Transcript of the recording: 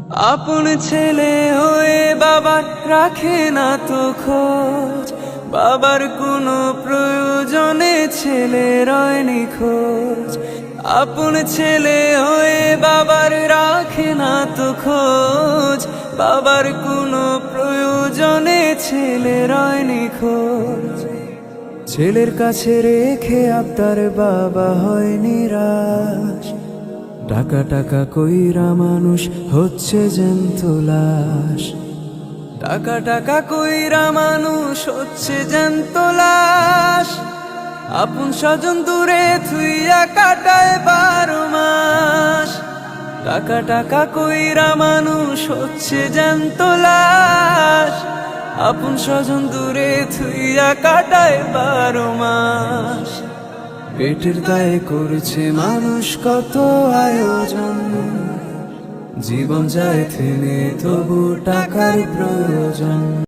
আপন ছেলে হয়ে বাবার রাখে না তো খোঁজ, বাবার কোনো প্রয়োজনে ছেলে রয় নিখোঁজ। আপন ছেলে হয়ে বাবার রাখে না তো খোঁজ, বাবার কোনো প্রয়োজনে ছেলে রয় নিখোঁজ। ছেলের কাছে রেখে আপনার বাবা হয় নিরাশ, টাকা টাকা কইরা মানুষ হচ্ছে জ্যান্ত লাশ। টাকা টাকা কইরা মানুষ হচ্ছে জ্যান্ত লাশ। আপন স্বজন দূরে থুইয়া কাটায় 12 মাস। টাকা টাকা কইরা মানুষ হচ্ছে জ্যান্ত লাশ। আপন স্বজন দূরে থুইয়া কাটায় 12 মাস। পেটের দায়ে করছে মানুষ কত আয়োজন, জীবন যায় থেমে তবু টাকার প্রয়োজন।